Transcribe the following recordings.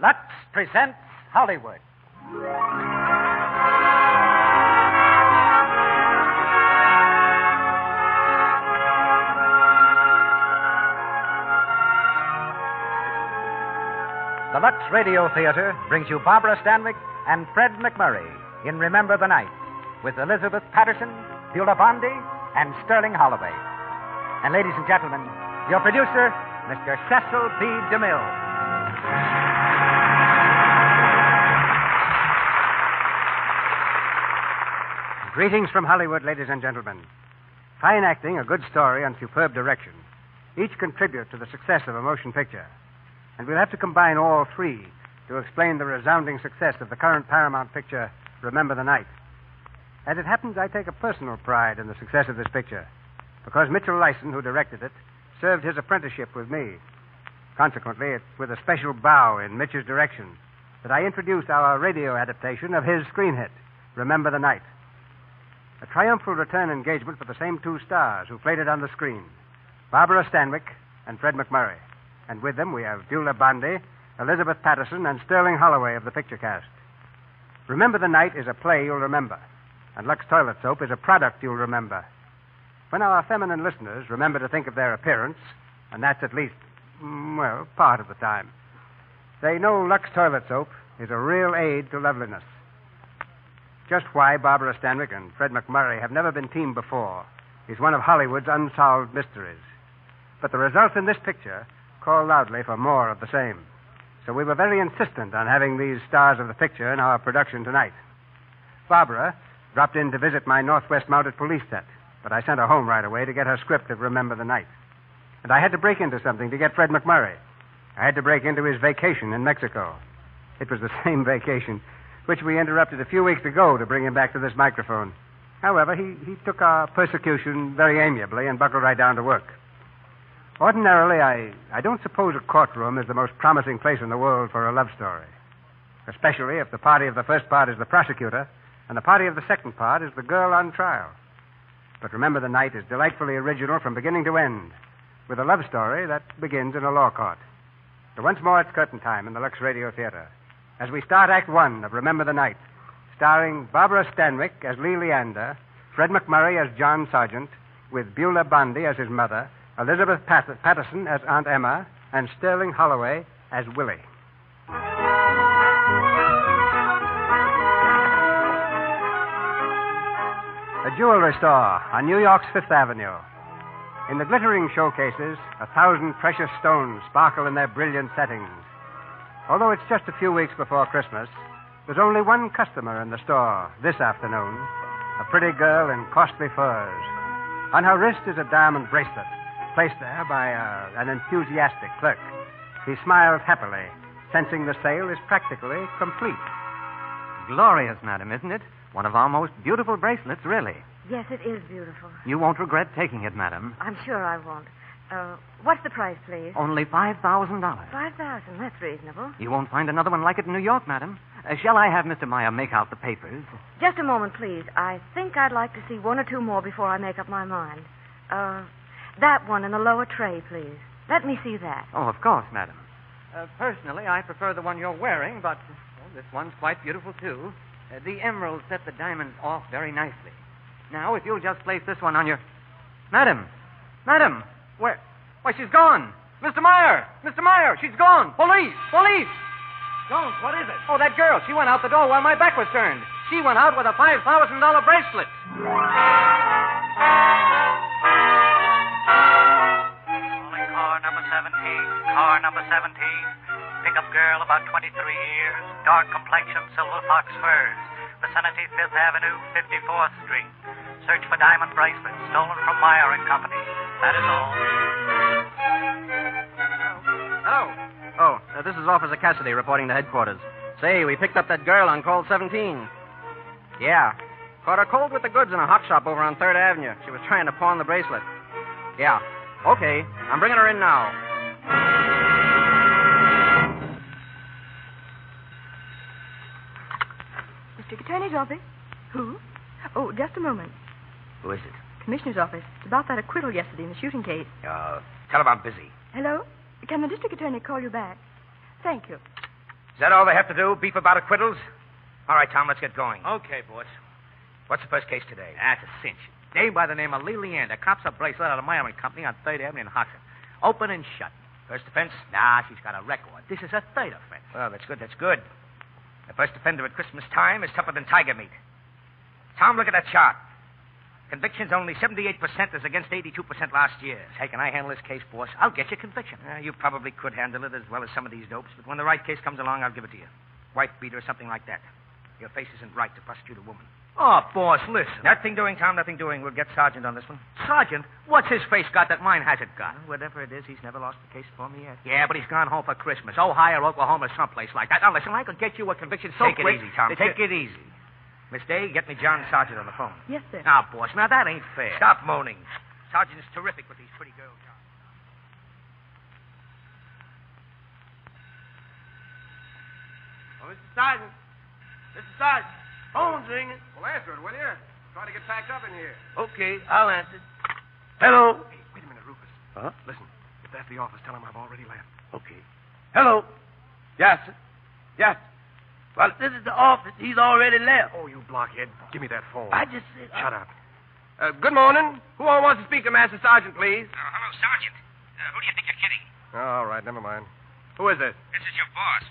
Lux presents Hollywood. The Lux Radio Theater brings you Barbara Stanwyck and Fred MacMurray in Remember the Night with Elizabeth Patterson, Beulah Bondi, and Sterling Holloway. And ladies and gentlemen, your producer, Mr. Cecil B. DeMille. Greetings from Hollywood, ladies and gentlemen. Fine acting, a good story, and superb direction each contribute to the success of a motion picture. And we'll have to combine all three to explain the resounding success of the current Paramount picture, Remember the Night. As it happens, I take a personal pride in the success of this picture, because Mitchell Lyson, who directed it, served his apprenticeship with me. Consequently, it's with a special bow in Mitch's direction that I introduce our radio adaptation of his screen hit, Remember the Night. A triumphal return engagement for the same two stars who played it on the screen, Barbara Stanwyck and Fred MacMurray. And with them we have Beulah Bondi, Elizabeth Patterson, and Sterling Holloway of the picture cast. Remember the Night is a play you'll remember, and Lux Toilet Soap is a product you'll remember. When our feminine listeners remember to think of their appearance, and that's at least, part of the time, they know Lux Toilet Soap is a real aid to loveliness. Just why Barbara Stanwyck and Fred MacMurray have never been teamed before is one of Hollywood's unsolved mysteries. But the results in this picture call loudly for more of the same. So we were very insistent on having these stars of the picture in our production tonight. Barbara dropped in to visit my Northwest Mounted Police set, but I sent her home right away to get her script of Remember the Night. And I had to break into something to get Fred MacMurray. I had to break into his vacation in Mexico. It was the same vacation which we interrupted a few weeks ago to bring him back to this microphone. However, he took our persecution very amiably and buckled right down to work. Ordinarily, I don't suppose a courtroom is the most promising place in the world for a love story, especially if the party of the first part is the prosecutor and the party of the second part is the girl on trial. But Remember the Night is delightfully original from beginning to end, with a love story that begins in a law court. So once more, it's curtain time in the Lux Radio Theater as we start Act One of Remember the Night, starring Barbara Stanwyck as Lee Leander, Fred MacMurray as John Sargent, with Beulah Bondi as his mother, Elizabeth Patterson as Aunt Emma, and Sterling Holloway as Willie. A jewelry store on New York's Fifth Avenue. In the glittering showcases, 1,000 precious stones sparkle in their brilliant settings. Although it's just a few weeks before Christmas, there's only one customer in the store this afternoon, a pretty girl in costly furs. On her wrist is a diamond bracelet, placed there by an enthusiastic clerk. He smiles happily, sensing the sale is practically complete. Glorious, madam, isn't it? One of our most beautiful bracelets, really. Yes, it is beautiful. You won't regret taking it, madam. I'm sure I won't. What's the price, please? Only $5,000. $5,000. That's reasonable. You won't find another one like it in New York, madam. Shall I have Mr. Meyer make out the papers? Just a moment, please. I think I'd like to see one or two more before I make up my mind. That one in the lower tray, please. Let me see that. Oh, of course, madam. Personally, I prefer the one you're wearing, but this one's quite beautiful, too. The emeralds set the diamonds off very nicely. Now, if you'll just place this one on your... Madam! Where? Why, she's gone! Mr. Meyer! She's gone! Police! Jones, what is it? Oh, that girl. She went out the door while my back was turned. She went out with a $5,000 bracelet. Calling car number 17. Pickup girl about 23 years. Dark complexion, silver fox furs. Vicinity 5th Avenue, 54th Street. Search for diamond bracelets stolen from Meyer and Company. That is all. Hello. Oh, this is Officer Cassidy reporting to headquarters. Say, we picked up that girl on call 17. Yeah. Caught her cold with the goods in a hot shop over on 3rd Avenue. She was trying to pawn the bracelet. Yeah. Okay. I'm bringing her in now. District Attorney's office. Who? Oh, just a moment. Who is it? Commissioner's office. It's about that acquittal yesterday in the shooting case. Tell him I'm busy. Hello? Can the district attorney call you back? Thank you. Is that all they have to do? Beef about acquittals? All right, Tom, let's get going. Okay, boss. What's the first case today? That's a cinch. Dame by the name of Lee Leander cops a bracelet out of MacMurray Company on 3rd Avenue in Harken. Open and shut. First offense? Nah, she's got a record. This is a third offense. Well, that's good. The first offender at Christmas time is tougher than tiger meat. Tom, look at that chart. Convictions only 78% as against 82% last year. Hey, can I handle this case, boss? I'll get you conviction. You probably could handle it as well as some of these dopes, but when the right case comes along, I'll give it to you. Wife beater or something like that. Your face isn't right to prosecute a woman. Oh, boss, listen. Nothing doing, Tom, nothing doing. We'll get Sergeant on this one. Sergeant? What's his face got that mine hasn't got? Whatever it is, he's never lost the case for me yet. Yeah, but he's gone home for Christmas. Ohio, Oklahoma, someplace like that. Now, listen, I could get you a conviction so Take it quick... easy, Tom. Take it easy. Miss Day, get me John Sargent on the phone. Yes, sir. Now, boss, now that ain't fair. Stop moaning. Sergeant's terrific with these pretty girls, John. Oh, Mr. Sergeant. Mr. Sergeant. Phone's ringing. Well, answer it, will you? Trying to get packed up in here. Okay, I'll answer. Hello. Hey, wait a minute, Rufus. Huh? Listen, if that's the office, tell him I've already left. Okay. Hello. Yes, sir. Yes. Well, this is the office. He's already left. Oh, you blockhead. Give me that phone. I just said... Shut up. Good morning. Who all wants to speak to Master Sergeant, please? Hello, Sergeant. Who do you think you're kidding? All right, never mind. Who is this? This is your boss.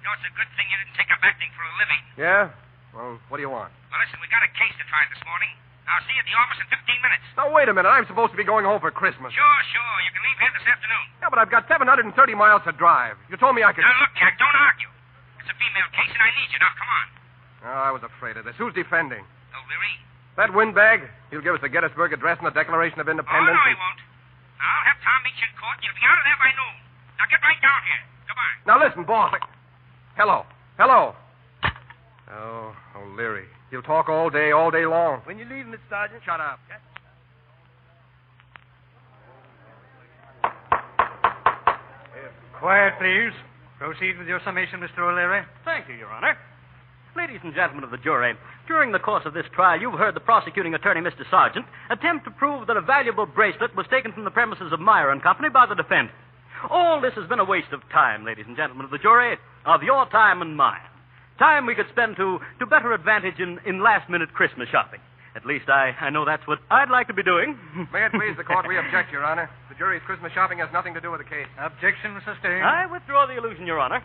You know, it's a good thing you didn't take up acting for a living. Yeah? Well, what do you want? Well, listen, we got a case to try this morning. I'll see you at the office in 15 minutes. Now, wait a minute. I'm supposed to be going home for Christmas. Sure. You can leave here this afternoon. Yeah, but I've got 730 miles to drive. You told me I could... Now, look, Jack, don't argue. It's a female case, and I need you. Now, come on. Oh, I was afraid of this. Who's defending? O'Leary. That windbag? He'll give us the Gettysburg Address and the Declaration of Oh, Independence. no, he won't. I'll have Tom meet you in court, and you'll be out of there by noon. Now, get right down here. Goodbye. Now, listen, boss. Hello. Oh, O'Leary. He'll talk all day long. When you leave, Mr. Sergeant. Shut up. Quiet, please. Proceed with your summation, Mr. O'Leary. Thank you, Your Honor. Ladies and gentlemen of the jury, during the course of this trial, you've heard the prosecuting attorney, Mr. Sargent, attempt to prove that a valuable bracelet was taken from the premises of Meyer and Company by the defendant. All this has been a waste of time, ladies and gentlemen of the jury, of your time and mine. Time we could spend to better advantage in last-minute Christmas shopping. At least I know that's what I'd like to be doing. May it please the court, we object, Your Honor. The jury's Christmas shopping has nothing to do with the case. Objection sustained. I withdraw the illusion, Your Honor.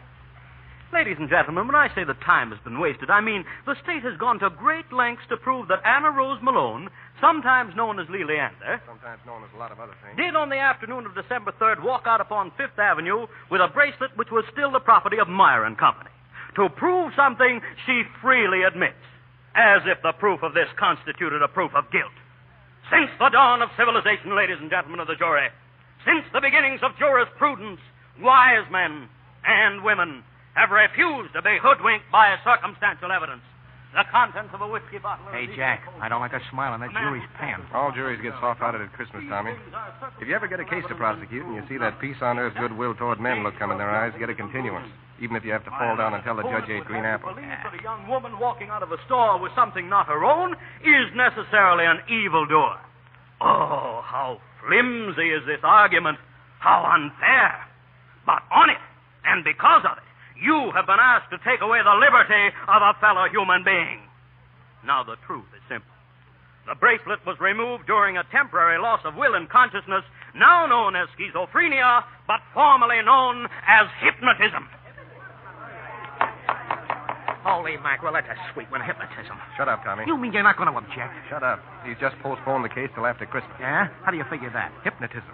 Ladies and gentlemen, when I say that time has been wasted, I mean the state has gone to great lengths to prove that Anna Rose Malone, sometimes known as Lee Leander, Sometimes known as a lot of other things. did on the afternoon of December 3rd walk out upon Fifth Avenue with a bracelet which was still the property of Meyer and Company. To prove something she freely admits, as if the proof of this constituted a proof of guilt. Since the dawn of civilization, ladies and gentlemen of the jury, since the beginnings of jurisprudence, wise men and women have refused to be hoodwinked by circumstantial evidence. The contents of a whiskey bottle... Hey, Jack, I don't like a smile on that jury's pan. All juries get soft-hearted at Christmas, Tommy. If you ever get a case to prosecute and you see that peace on earth, goodwill toward men look come in their eyes, get a continuance. Even if you have to fall down and tell the judge you ate green apple. Believe that a young woman walking out of a store with something not her own is necessarily an evildoer. Oh, how flimsy is this argument. How unfair. But on it, and because of it, you have been asked to take away the liberty of a fellow human being. Now, the truth is simple. The bracelet was removed during a temporary loss of will and consciousness, now known as schizophrenia, but formerly known as hypnotism. Holy mackerel, that's a sweet one. Hypnotism. Shut up, Tommy. You mean you're not going to object? Shut up. He's just postponed the case till after Christmas. Yeah? How do you figure that? Hypnotism.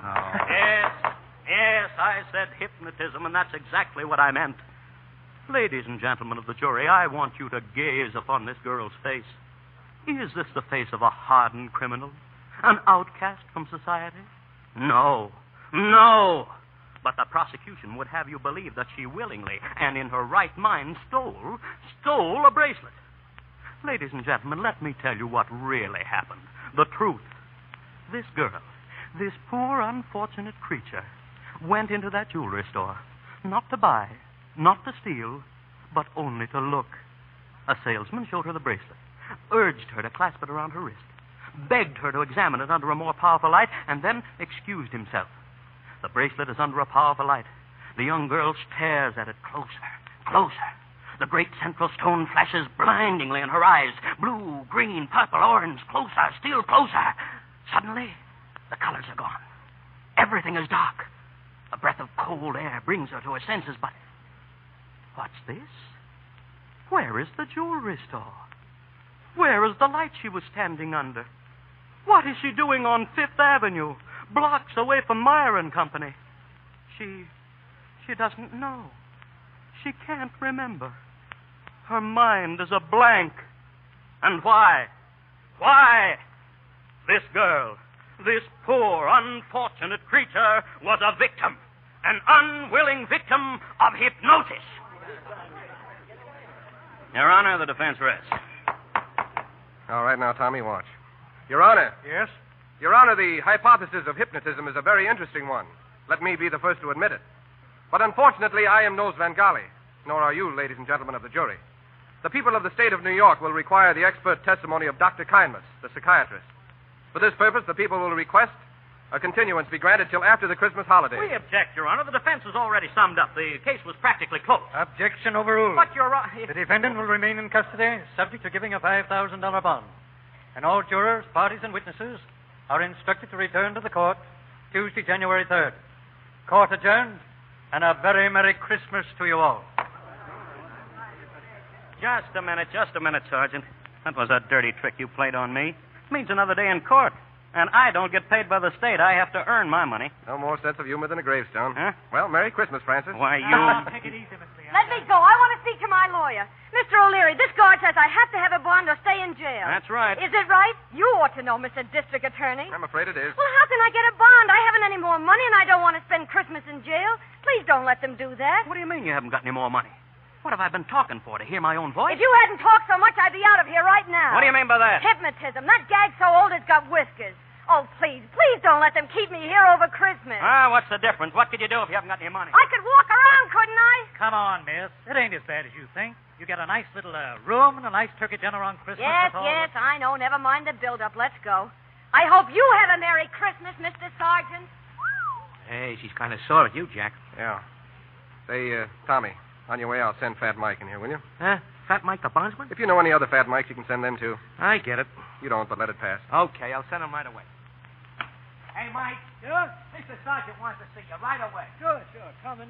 Yes, I said hypnotism, and that's exactly what I meant. Ladies and gentlemen of the jury, I want you to gaze upon this girl's face. Is this the face of a hardened criminal? An outcast from society? No. But the prosecution would have you believe that she willingly and in her right mind stole a bracelet. Ladies and gentlemen, let me tell you what really happened. The truth. This girl, this poor unfortunate creature, went into that jewelry store, not to buy, not to steal, but only to look. A salesman showed her the bracelet, urged her to clasp it around her wrist, begged her to examine it under a more powerful light, and then excused himself. The bracelet is under a powerful light. The young girl stares at it closer, Closer. The great central stone flashes blindingly in her eyes. Blue, green, purple, orange. Closer, still closer. Suddenly, the colors are gone. Everything is dark. A breath of cold air brings her to her senses, but... What's this? Where is the jewelry store? Where is the light she was standing under? What is she doing on Fifth Avenue, blocks away from Meyer and Company? She doesn't know. She can't remember. Her mind is a blank. And why? Why? This girl, this poor, unfortunate creature, was a victim. An unwilling victim of hypnosis. Your Honor, the defense rests. All right, now, Tommy, watch. Your Honor. Yes? Your Honor, the hypothesis of hypnotism is a very interesting one. Let me be the first to admit it. But unfortunately, I am no Svengali, nor are you, ladies and gentlemen of the jury. The people of the state of New York will require the expert testimony of Dr. Kindness, the psychiatrist. For this purpose, the people will request a continuance be granted till after the Christmas holiday. We object, Your Honor. The defense has already summed up. The case was practically closed. Objection overruled. But, Your Honor... The defendant will remain in custody, subject to giving a $5,000 bond. And all jurors, parties, and witnesses are instructed to return to the court Tuesday, January 3rd. Court adjourned, and a very Merry Christmas to you all. Just a minute, Sergeant. That was a dirty trick you played on me. It means another day in court. And I don't get paid by the state. I have to earn my money. No more sense of humor than a gravestone. Huh? Well, Merry Christmas, Francis. Why, you... Take it easy, Miss Leon. Let me go. I want to speak to my lawyer. Mr. O'Leary, this guard says I have to have a bond or stay in jail. That's right. Is it right? You ought to know, Mr. District Attorney. I'm afraid it is. Well, how can I get a bond? I haven't any more money, and I don't want to spend Christmas in jail. Please don't let them do that. What do you mean you haven't got any more money? What have I been talking for, to hear my own voice? If you hadn't talked so much, I'd be out of here right now. What do you mean by that? Hypnotism. That gag so old it's got whiskers. Oh, please don't let them keep me here over Christmas. What's the difference? What could you do if you haven't got any money? I could walk around, couldn't I? Come on, miss. It ain't as bad as you think. You get a nice little room and a nice turkey dinner on Christmas. Yes, I know. Never mind the build-up. Let's go. I hope you have a Merry Christmas, Mr. Sergeant. Hey, she's kind of sore at you, Jack. Yeah. Say, Tommy, on your way out, send Fat Mike in here, will you? Huh? Fat Mike the bondsman? If you know any other Fat Mikes, you can send them, too. I get it. You don't, but let it pass. Okay, I'll send him right away. Hey, Mike. Sure? Mr. Sergeant wants to see you right away. Sure, coming.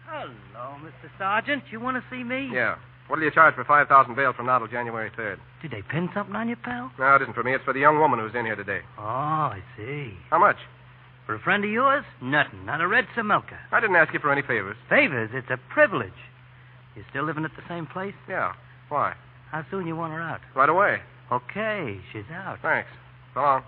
Hello, Mr. Sergeant. You want to see me? Yeah. What'll you charge for 5,000 bail from now till January 3rd? Did they pin something on you, pal? No, it isn't for me. It's for the young woman who's in here today. Oh, I see. How much? For a friend of yours? Nothing. Not a red Samilka. I didn't ask you for any favors. Favors? It's a privilege. You still living at the same place? Yeah. Why? How soon you want her out? Right away. Okay, she's out. Thanks. So long.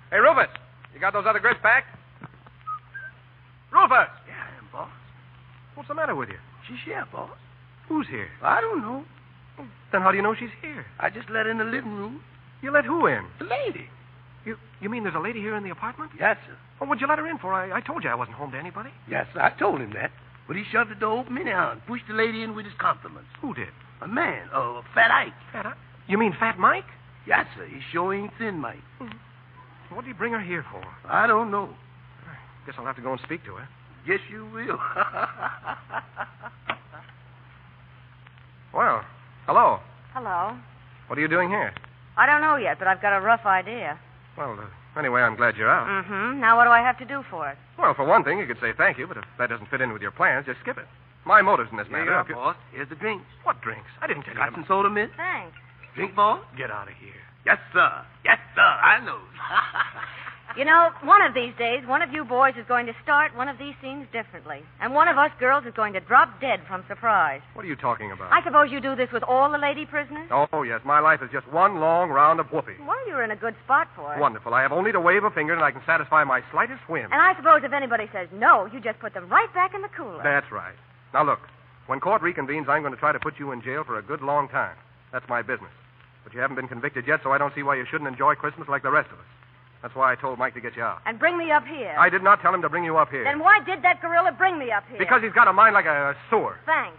Hey, Rufus, you got those other grits packed? Rufus! Yeah, I am, boss. What's the matter with you? She's here, boss. Who's here? I don't know. Then how do you know she's here? I just let her in the living room. You let who in? The lady. You mean there's a lady here in the apartment? Yes, sir. Well, what'd you let her in for? I told you I wasn't home to anybody. Yes, sir. I told him that. But he shoved the door open anyhow and pushed the lady in with his compliments. Who did? A man, Fat Ike. Fat? You mean Fat Mike? Yes, sir. He's showing thin Mike. What did he bring her here for? I don't know. Guess I'll have to go and speak to her. Yes, you will. Well, hello. Hello. What are you doing here? I don't know yet, but I've got a rough idea. Well, anyway, I'm glad you're out. Mm-hmm. Now what do I have to do for it? Well, for one thing, you could say thank you, but if that doesn't fit in with your plans, just skip it. My motives in this Here matter... you are, if you- boss. Here's the drinks. What drinks? I didn't tell you... Got some soda, miss? Thanks. Drink, boss? Get out of here. Yes, sir. Yes, sir. I know. You know, one of these days, one of you boys is going to start one of these scenes differently. And one of us girls is going to drop dead from surprise. What are you talking about? I suppose you do this with all the lady prisoners? Oh, yes. My life is just one long round of whoopee. Well, you're in a good spot for it. Wonderful. I have only to wave a finger and I can satisfy my slightest whim. And I suppose if anybody says no, you just put them right back in the cooler. That's right. Now, look. When court reconvenes, I'm going to try to put you in jail for a good long time. That's my business. But you haven't been convicted yet, so I don't see why you shouldn't enjoy Christmas like the rest of us. That's why I told Mike to get you out. And bring me up here. I did not tell him to bring you up here. Then why did that gorilla bring me up here? Because he's got a mind like a sewer. Thanks.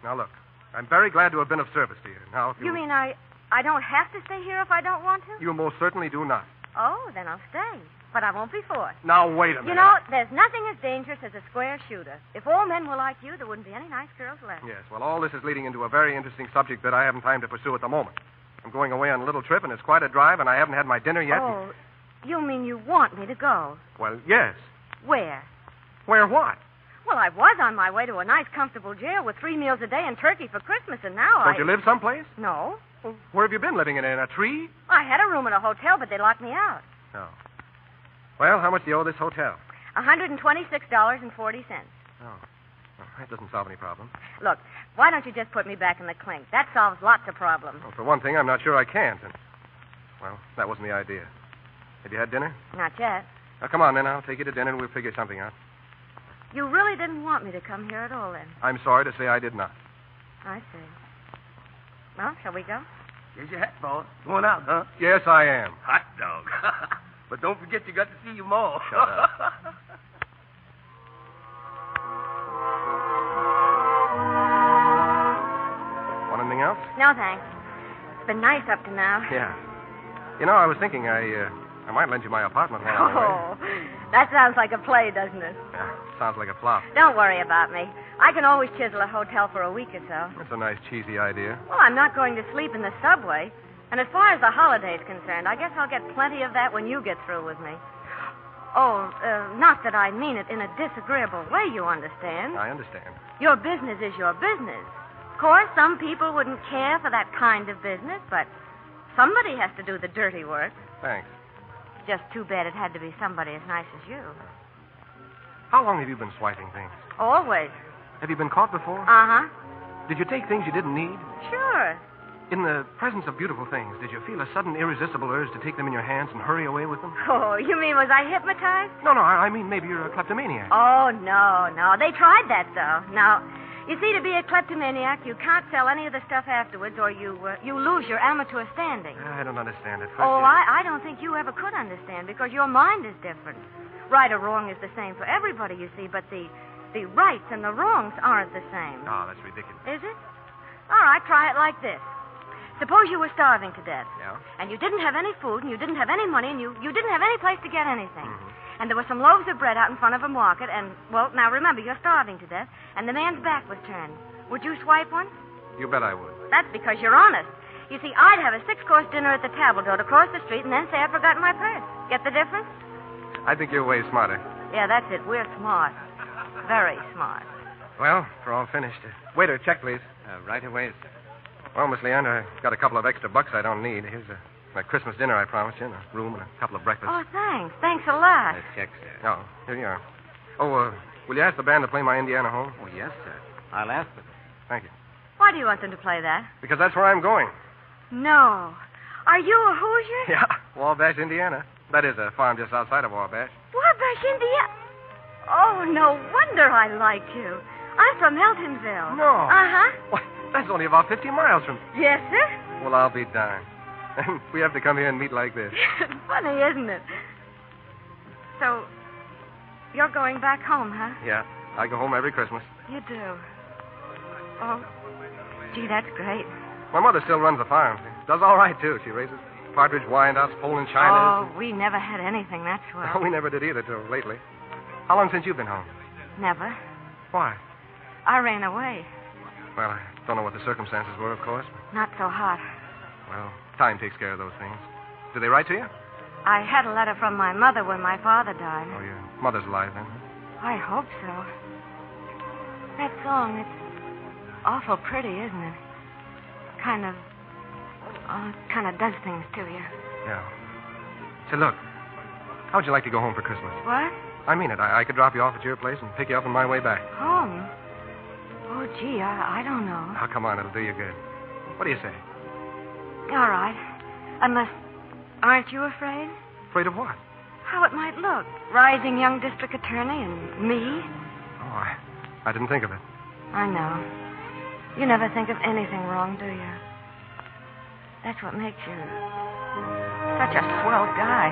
Now, look. I'm very glad to have been of service to you. Now, if You mean I don't have to stay here if I don't want to? You most certainly do not. Oh, then I'll stay. But I won't be forced. Now, wait a minute. You know, there's nothing as dangerous as a square shooter. If all men were like you, there wouldn't be any nice girls left. Yes, well, all this is leading into a very interesting subject that I haven't time to pursue at the moment. I'm going away on a little trip, and it's quite a drive, and I haven't had my dinner yet. Oh, you mean you want me to go? Well, yes. Where? Where what? Well, I was on my way to a nice, comfortable jail with 3 meals a day and turkey for Christmas, and now Don't you live someplace? No. Well, where have you been living? In a tree? I had a room at a hotel, but they locked me out. No. Well, how much do you owe this hotel? $126.40. Oh. Well, that doesn't solve any problem. Look, why don't you just put me back in the clink? That solves lots of problems. Well, for one thing, I'm not sure I can't. And, well, that wasn't the idea. Have you had dinner? Not yet. Now, come on, then. I'll take you to dinner, and we'll figure something out. You really didn't want me to come here at all, then? I'm sorry to say I did not. I see. Well, shall we go? Here's your hat, boss. Going out, huh? Yes, I am. Hot dog. But don't forget you got to see your ma. Shut up. Want anything else? No, thanks. It's been nice up to now. Yeah. You know, I was thinking I might lend you my apartment while I'm away. Oh, that sounds like a play, doesn't it? Yeah, sounds like a flop. Don't worry about me. I can always chisel a hotel for a week or so. That's a nice, cheesy idea. Well, I'm not going to sleep in the subway. And as far as the holiday's concerned, I guess I'll get plenty of that when you get through with me. Oh, not that I mean it in a disagreeable way, you understand. I understand. Your business is your business. Of course, some people wouldn't care for that kind of business, but somebody has to do the dirty work. Thanks. Just too bad it had to be somebody as nice as you. How long have you been swiping things? Always. Have you been caught before? Uh-huh. Did you take things you didn't need? Sure. In the presence of beautiful things, did you feel a sudden irresistible urge to take them in your hands and hurry away with them? Oh, you mean was I hypnotized? No, I mean maybe you're a kleptomaniac. Oh, no. They tried that, though. Now, you see, to be a kleptomaniac, you can't sell any of the stuff afterwards or you lose your amateur standing. I don't understand it. I don't think you ever could understand because your mind is different. Right or wrong is the same for everybody, you see, but the rights and the wrongs aren't the same. Oh, that's ridiculous. Is it? All right, try it like this. Suppose you were starving to death. Yeah? And you didn't have any food, and you didn't have any money, and you didn't have any place to get anything. Mm-hmm. And there were some loaves of bread out in front of a market, and, well, now remember, you're starving to death, and the man's back was turned. Would you swipe one? You bet I would. That's because you're honest. You see, I'd have a 6-course dinner at the table d'hote across the street and then say I'd forgotten my purse. Get the difference? I think you're way smarter. Yeah, that's it. We're smart. Very smart. Well, we're all finished. Waiter, check, please. Right away, sir. Well, Miss Leander, I got a couple of extra bucks I don't need. Here's my Christmas dinner I promised you, and a room and a couple of breakfasts. Oh, thanks. Thanks a lot. Check, sir. Oh, here you are. Oh, will you ask the band to play my Indiana Home? Oh, yes, sir. I'll ask them. Thank you. Why do you want them to play that? Because that's where I'm going. No. Are you a Hoosier? Yeah, Wabash, Indiana. That is a farm just outside of Wabash. Wabash, Indiana? Oh, no wonder I like you. I'm from Eltonville. No. Uh-huh. Why, that's only about 50 miles from... Yes, sir? Well, I'll be darned. And we have to come here and meet like this. Funny, isn't it? So, you're going back home, huh? Yeah, I go home every Christmas. You do. Oh, gee, that's great. My mother still runs the farm. She does all right, too. She raises partridge wyandottes, Poland chinas. Oh, we never had anything that swell. We never did either till lately. How long since you've been home? Never. Why? I ran away. Well, I don't know what the circumstances were, of course. Not so hot. Well, time takes care of those things. Did they write to you? I had a letter from my mother when my father died. Oh, your mother's alive then? I hope so. That song, it's awful pretty, isn't it? Kind of does things to you. Yeah. Say, look, how'd you like to go home for Christmas? What? I mean it. I could drop you off at your place and pick you up on my way back. Home? Oh, gee, I don't know. Oh, come on, it'll do you good. What do you say? All right. Unless, aren't you afraid? Afraid of what? How it might look. Rising young district attorney and me. Oh, I didn't think of it. I know. You never think of anything wrong, do you? That's what makes you such a swell guy.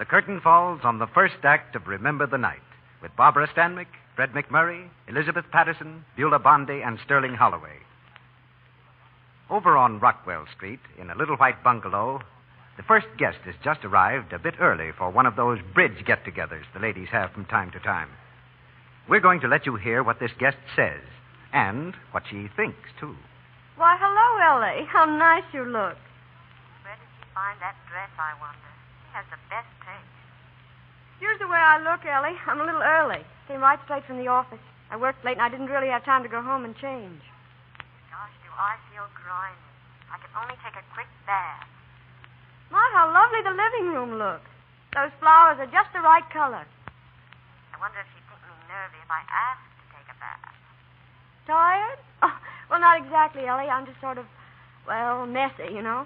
curtain falls on the first act of Remember the Night with Barbara Stanwyck, Fred MacMurray, Elizabeth Patterson, Beulah Bondi, and Sterling Holloway. Over on Rockwell Street, in a little white bungalow, the first guest has just arrived a bit early for one of those bridge get-togethers the ladies have from time to time. We're going to let you hear what this guest says, and what she thinks, too. Why, hello, Ellie. How nice you look. Where did she find that dress, I wonder? She has the best taste. Here's the way I look, Ellie. I'm a little early. Came right straight from the office. I worked late and I didn't really have time to go home and change. Gosh, do I feel grimy. I could only take a quick bath. My, how lovely the living room looks. Those flowers are just the right color. I wonder if she'd think me nervy if I asked to take a bath. Tired? Oh, well, not exactly, Ellie. I'm just sort of, messy, you know.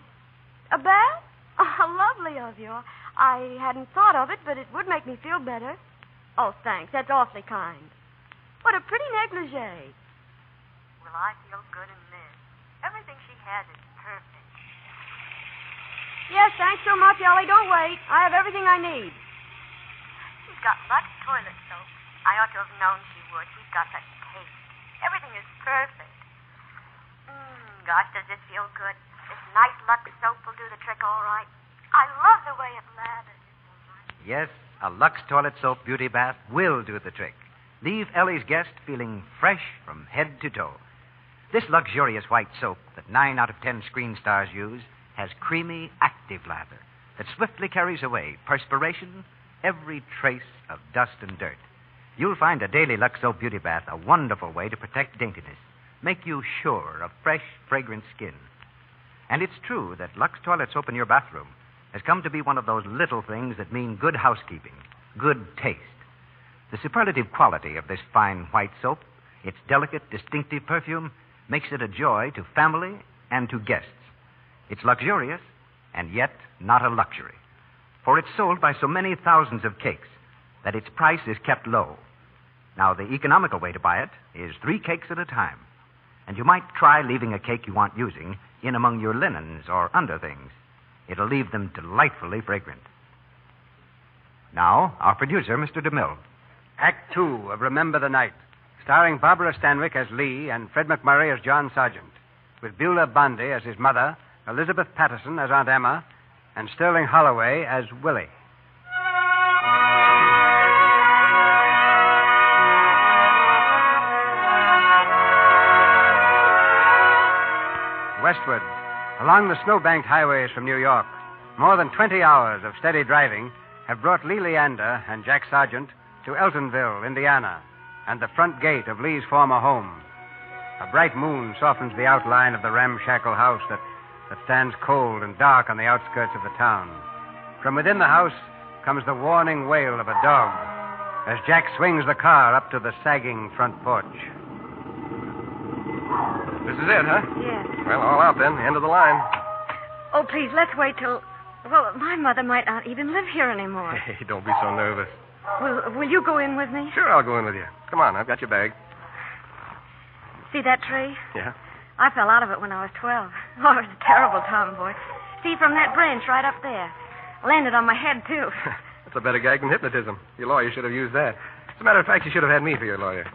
A bath? Oh, how lovely of you. I hadn't thought of it, but it would make me feel better. Oh, thanks. That's awfully kind. What a pretty negligee. Will I feel good in this? Everything she has is perfect. Yes, thanks so much, Ellie. Don't wait. I have everything I need. She's got Lux toilet soap. I ought to have known she would. She's got such taste. Everything is perfect. Gosh, does this feel good? This nice Lux soap will do the trick all right. I love the way it lathers. Yes, a Lux toilet soap beauty bath will do the trick. Leave Ellie's guest feeling fresh from head to toe. This luxurious white soap that 9 out of 10 screen stars use has creamy, active lather that swiftly carries away perspiration, every trace of dust and dirt. You'll find a daily Lux soap beauty bath a wonderful way to protect daintiness, make you sure of fresh, fragrant skin. And it's true that Lux toilet soap in your bathroom has come to be one of those little things that mean good housekeeping, good taste. The superlative quality of this fine white soap, its delicate, distinctive perfume, makes it a joy to family and to guests. It's luxurious, and yet not a luxury. For it's sold by so many thousands of cakes that its price is kept low. Now, the economical way to buy it is 3 cakes at a time. And you might try leaving a cake you aren't using in among your linens or underthings. It'll leave them delightfully fragrant. Now, our producer, Mr. DeMille. Act 2 of Remember the Night, starring Barbara Stanwyck as Lee and Fred MacMurray as John Sargent, with Beulah Bondi as his mother, Elizabeth Patterson as Aunt Emma, and Sterling Holloway as Willie. Westward, along the snow-banked highways from New York, more than 20 hours of steady driving have brought Lee Leander and Jack Sargent to Eltonville, Indiana, and the front gate of Lee's former home. A bright moon softens the outline of the ramshackle house that stands cold and dark on the outskirts of the town. From within the house comes the warning wail of a dog as Jack swings the car up to the sagging front porch. This is it, huh? Yes. Well, all out then. End of the line. Oh, please, let's wait till... Well, my mother might not even live here anymore. Hey, don't be so nervous. Will you go in with me? Sure, I'll go in with you. Come on, I've got your bag. See that tree? Yeah? I fell out of it when I was 12. Oh, it was a terrible tomboy. See, from that branch right up there. Landed on my head, too. That's a better gag than hypnotism. Your lawyer should have used that. As a matter of fact, you should have had me for your lawyer.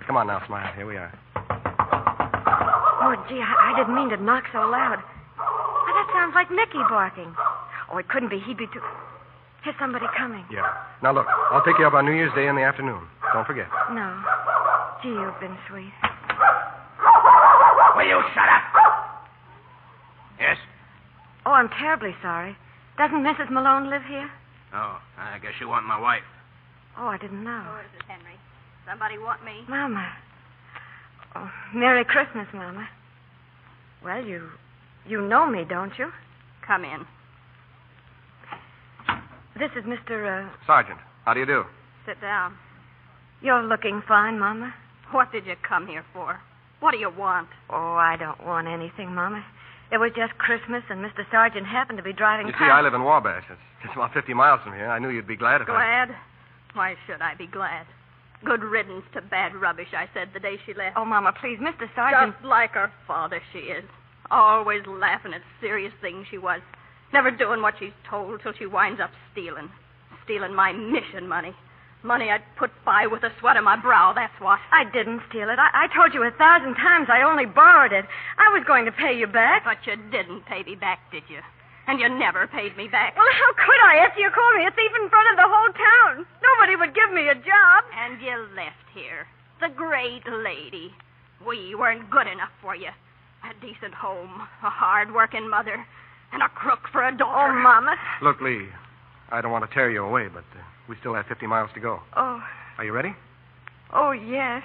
Come on now, smile. Here we are. Oh, gee, I didn't mean to knock so loud. Why, that sounds like Mickey barking. Oh, it couldn't be. He'd be too... Here's somebody coming. Yeah. Now, look, I'll take you up on New Year's Day in the afternoon. Don't forget. No. Gee, you've been sweet. Will you shut up? Yes? Oh, I'm terribly sorry. Doesn't Mrs. Malone live here? Oh, I guess you want my wife. Oh, I didn't know. Who is it, Henry? Somebody want me? Mama. Oh, Merry Christmas, Mama. Well, you know me, don't you? Come in. This is Mr. Sergeant, how do you do? Sit down. You're looking fine, Mama. What did you come here for? What do you want? Oh, I don't want anything, Mama. It was just Christmas, and Mr. Sargent happened to be driving You see, I live in Wabash. It's about 50 miles from here. I knew you'd be glad if Glad? Why should I be glad? Good riddance to bad rubbish, I said the day she left. Oh, Mama, please, Mr. Sargent... Just like her father, she is. Always laughing at serious things she was. Never doing what she's told till she winds up stealing. stealing my mission money. Money I'd put by with the sweat of my brow, that's what. I didn't steal it. I told you 1,000 times I only borrowed it. I was going to pay you back. But you didn't pay me back, did you? And you never paid me back. Well, how could I after you called me a thief in front of the whole town? Nobody would give me a job. And you left here. The great lady. We weren't good enough for you. A decent home, a hard-working mother, and a crook for a daughter. Oh, Mama. Look, Lee, I don't want to tear you away, but we still have 50 miles to go. Oh. Are you ready? Oh, yes.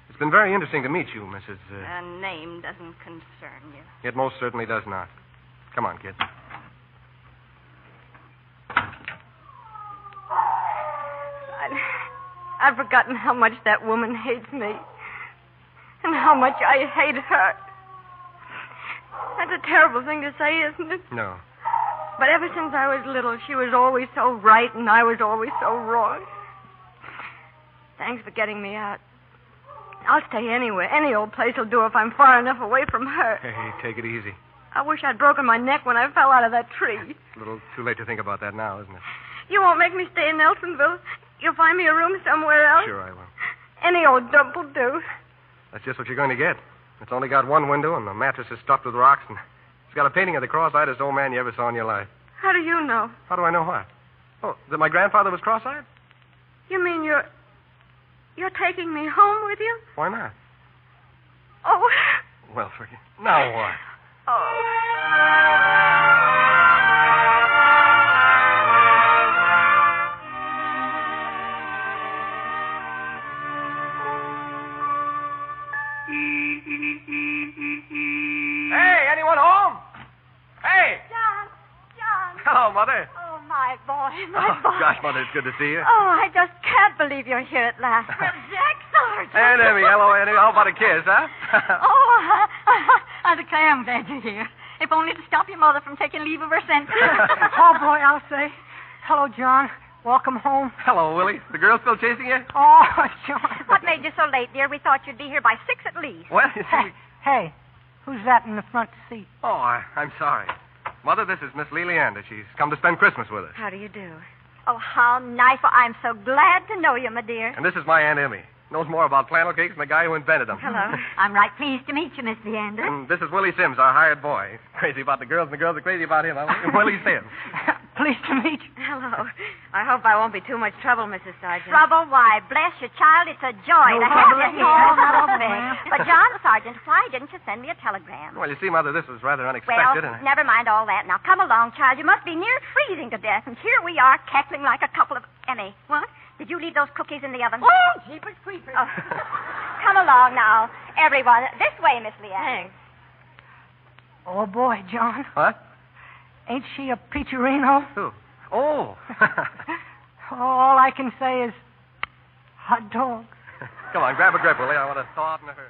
It's been very interesting to meet you, Mrs. A name doesn't concern you. It most certainly does not. Come on, kid. I've forgotten how much that woman hates me. And how much I hate her. That's a terrible thing to say, isn't it? No. But ever since I was little, she was always so right and I was always so wrong. Thanks for getting me out. I'll stay anywhere. Any old place will do if I'm far enough away from her. Hey, take it easy. I wish I'd broken my neck when I fell out of that tree. A little too late to think about that now, isn't it? You won't make me stay in Nelsonville. You'll find me a room somewhere else. Sure I will. Any old dump will do. That's just what you're going to get. It's only got one window, and the mattress is stuffed with rocks, and it's got a painting of the cross-eyedest old man you ever saw in your life. How do you know? How do I know what? Oh, that my grandfather was cross-eyed? You mean you're taking me home with you? Why not? Oh. Well, forget. Now what? Hey, anyone home? Hey! John. Hello, Mother. Oh, my boy, my boy. Gosh, Mother, it's good to see you. Oh, I just can't believe you're here at last. Well, Jack Sargent. And Emmy, hello, Annie. How about a kiss, huh? I declare I'm glad you're here. If only to stop your mother from taking leave of her senses. Oh, boy, I'll say. Hello, John. Welcome home. Hello, Willie. The girl still chasing you? Oh, John. What made you so late, dear? We thought you'd be here by 6 at least. Well, you see... Hey, who's that in the front seat? Oh, I'm sorry. Mother, this is Miss Lee Leander. She's come to spend Christmas with us. How do you do? Oh, how nice. Well, I'm so glad to know you, my dear. And this is my Aunt Emmy. Knows more about flannel cakes than the guy who invented them. Hello. I'm right pleased to meet you, Miss Leander. And this is Willie Sims, our hired boy. He's crazy about the girls, and the girls are crazy about him. Willie Sims. Pleased to meet you. Hello. I hope I won't be too much trouble, Mrs. Sargent. Trouble? Why, bless your child, it's a joy to have you here. not a big. But, John Sargent, why didn't you send me a telegram? Well, you see, Mother, this was rather Well, unexpected. and never mind all that. Now, come along, child. You must be near freezing to death. And here we are, cackling like a couple of... Emmy. What? Did you leave those cookies in the oven? Oh, jeepers creepers. Oh. Come along now. Everyone. This way, Miss Leander. Thanks. Oh, boy, John. What? Ain't she a peacherino? Who? Oh. All I can say is hot dog. Come on, grab a grip, Willie. I want to thaw out in a hurry.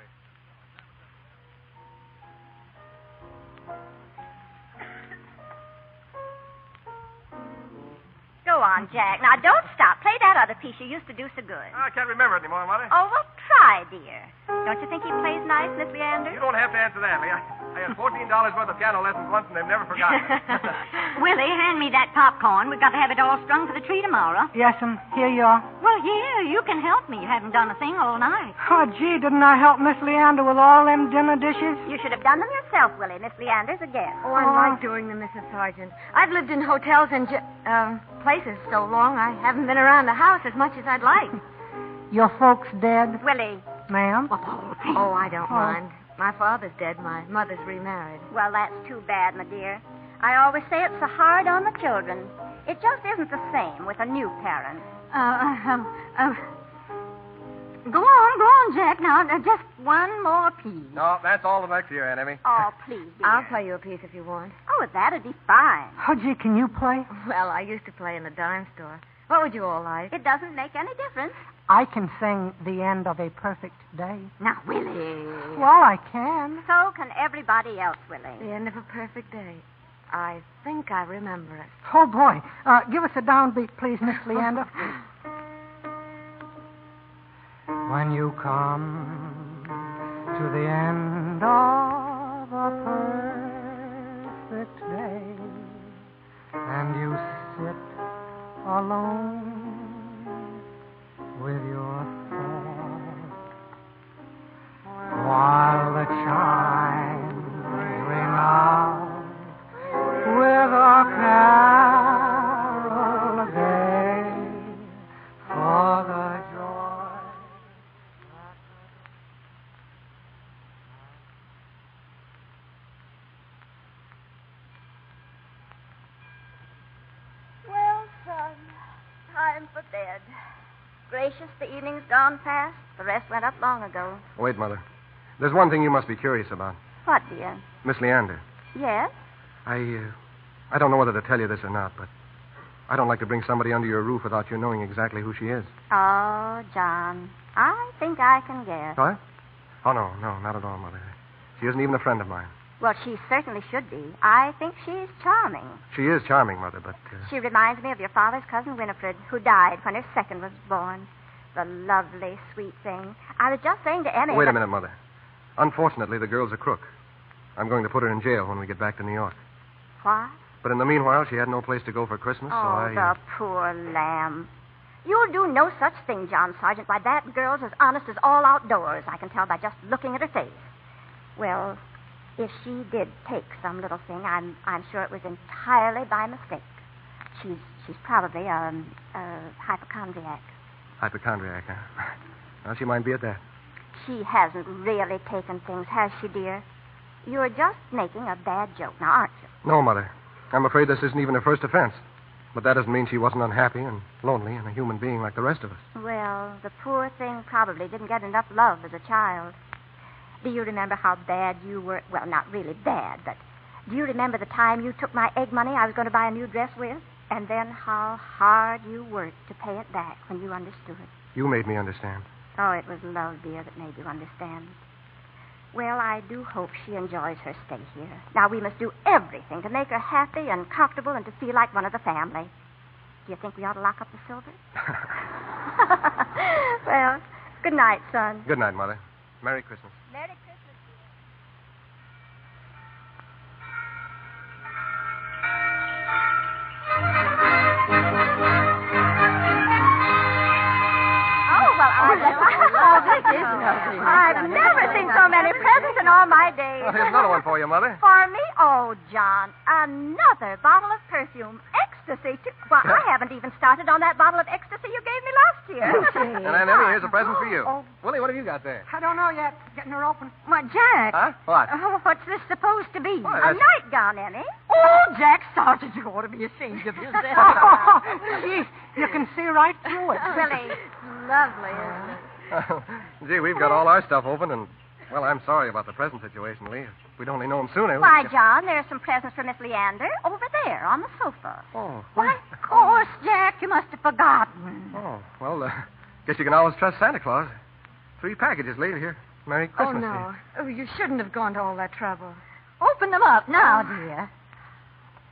Go on, Jack. Now, don't stop. Play that other piece you used to do so good. I can't remember it anymore, Mother. Oh, well, try, dear. Don't you think he plays nice, Miss Leander? You don't have to answer that, Lee. I had $14 worth of piano lessons once, and they've never forgotten it. Willie, hand me that popcorn. We've got to have it all strung for the tree tomorrow. Yes'm, here you are. Well, yeah, you can help me. You haven't done a thing all night. Oh, gee, didn't I help Miss Leander with all them dinner dishes? You should have done them yourself, Willie. Miss Leander's a guest. Oh, I like doing them, Mrs. Sargent. I've lived in hotels and places so long I haven't been around the house as much as I'd like. Your folks dead, Willie. ma'am? Oh, I don't mind. My father's dead. My mother's remarried. Well, that's too bad, my dear. I always say it's so hard on the children. It just isn't the same with a new parent. Go on, Jack. Now, just one more piece. No, that's all the next year, Aunt Emmy. Oh, please, dear. I'll play you a piece if you want. Oh, that'd be fine. Oh, gee, can you play? Well, I used to play in the dime store. What would you all like? It doesn't make any difference. I can sing The End of a Perfect Day. Now, Willie. Well, I can. So can everybody else, Willie. The end of a perfect day. I think I remember it. Oh, boy. Give us a downbeat, please, Miss Leander. When you come to the end of a perfect day and you sit alone time for bed. Gracious, the evening's gone past. The rest went up long ago. Wait, Mother. There's one thing you must be curious about. What, dear? Miss Leander. Yes? I don't know whether to tell you this or not, but I don't like to bring somebody under your roof without you knowing exactly who she is. Oh, John, I think I can guess. What? Oh, no, not at all, Mother. She isn't even a friend of mine. Well, she certainly should be. I think she's charming. She is charming, Mother, but... She reminds me of your father's cousin Winifred, who died when her second was born. The lovely, sweet thing. I was just saying to Emmy... Wait a minute, Mother. Unfortunately, the girl's a crook. I'm going to put her in jail when we get back to New York. What? But in the meanwhile, she had no place to go for Christmas, so I... the poor lamb. You'll do no such thing, John Sargent. Why, that girl's as honest as all outdoors. I can tell by just looking at her face. Well, if she did take some little thing, I'm sure it was entirely by mistake. She's probably a hypochondriac. Hypochondriac, huh? Well, she might be at that. She hasn't really taken things, has she, dear? You're just making a bad joke now, aren't you? No, Mother. I'm afraid this isn't even her first offense. But that doesn't mean she wasn't unhappy and lonely and a human being like the rest of us. Well, the poor thing probably didn't get enough love as a child. Do you remember how bad you were? Well, not really bad, but do you remember the time you took my egg money I was going to buy a new dress with? And then how hard you worked to pay it back when you understood. You made me understand. Oh, it was love, dear, that made you understand. Well, I do hope she enjoys her stay here. Now, we must do everything to make her happy and comfortable and to feel like one of the family. Do you think we ought to lock up the silver? Well, good night, son. Good night, Mother. Merry Christmas. Merry Christmas. I've never seen so many presents in all my days. Well, here's another one for you, Mother. For me? Oh, John, another bottle of perfume. Ecstasy, too. Well, I haven't even started on that bottle of ecstasy you gave me last year. And Aunt Emmy, here's a present for you. Willie, what have you got there? I don't know yet. Getting her open. Why, Jack. Huh? What? Oh, what's this supposed to be? Why, A nightgown, Emmy. Oh, Jack Sargent, you ought to be ashamed of yourself. Gee, you can see right through it. Really lovely, isn't it? Gee, we've got all our stuff open, and, well, I'm sorry about the present situation, Lee. If we'd only known sooner. Why, John, there's some presents for Miss Leander over there on the sofa. Oh. Why, of course, Jack, you must have forgotten. Oh, well, guess you can always trust Santa Claus. 3 packages later here. Merry Christmas. Oh, no. Oh, you shouldn't have gone to all that trouble. Open them up now, dear.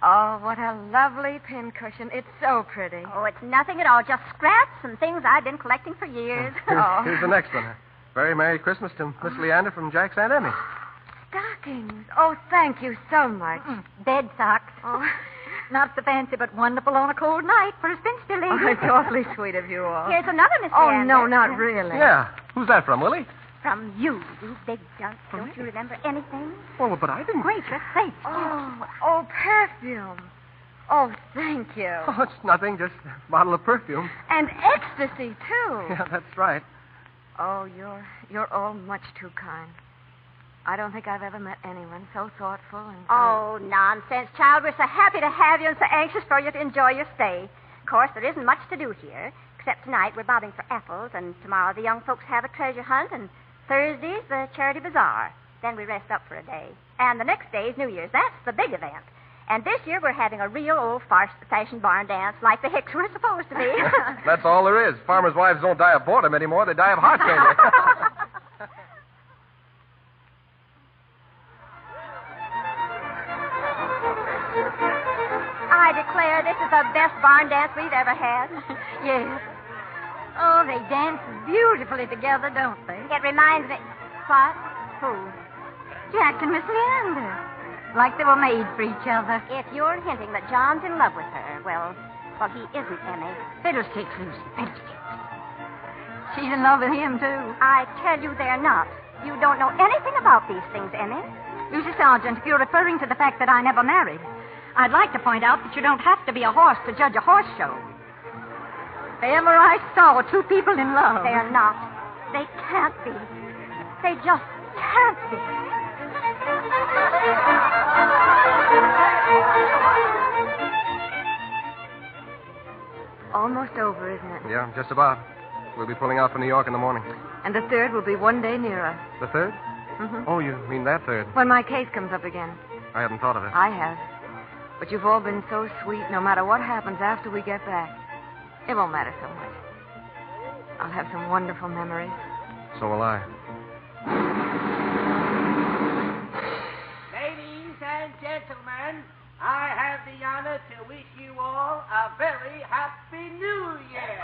Oh, what a lovely pincushion. It's so pretty. Oh, it's nothing at all. Just scraps and things I've been collecting for years. Here's the next one. Very Merry Christmas to Miss Leander from Jack's Aunt Emmy. Stockings. Oh, thank you so much. Bed socks. Oh. Not so fancy, but wonderful on a cold night for a spinster lady. Oh, it's awfully sweet of you all. Here's another, Miss Oh, Leander. no, not really. Yeah. Who's that from, Willie? From you big dunce. Don't you remember anything? Well, but I didn't. Gracious sakes. Oh, perfume. Oh, thank you. Oh, it's nothing, just a bottle of perfume. And ecstasy, too. Yeah, that's right. Oh, you're all much too kind. I don't think I've ever met anyone so thoughtful and... Oh, nonsense, child. We're so happy to have you and so anxious for you to enjoy your stay. Of course, there isn't much to do here, except tonight we're bobbing for apples, and tomorrow the young folks have a treasure hunt, and Thursday's the charity bazaar. Then we rest up for a day. And the next day is New Year's. That's the big event. And this year we're having a real old fashioned barn dance like the Hicks were supposed to be. That's all there is. Farmers' wives don't die of boredom anymore. They die of heart failure. I declare this is the best barn dance we've ever had. Yes. Oh, they dance beautifully together, don't they? It reminds me... What? Who? Jack and Miss Leander. Like they were made for each other. If you're hinting that John's in love with her, well, he isn't, Emmy. Fiddlesticks, Lucy. Fiddlesticks. She's in love with him, too. I tell you they're not. You don't know anything about these things, Emmy. Lucy Sargent, if you're referring to the fact that I never married, I'd like to point out that you don't have to be a horse to judge a horse show. If ever I saw 2 people in love... They're not. They can't be. They just can't be. Almost over, isn't Yeah, just about. We'll be pulling out for New York in the morning. And the third will be one day nearer. The third? Mm-hmm. Oh, you mean that third? When my case comes up again. I hadn't thought of it. I have. But you've all been so sweet, no matter what happens after we get back. It won't matter so much. I'll have some wonderful memories. So will I. Ladies and gentlemen, I have the honor to wish you all a very happy New Year.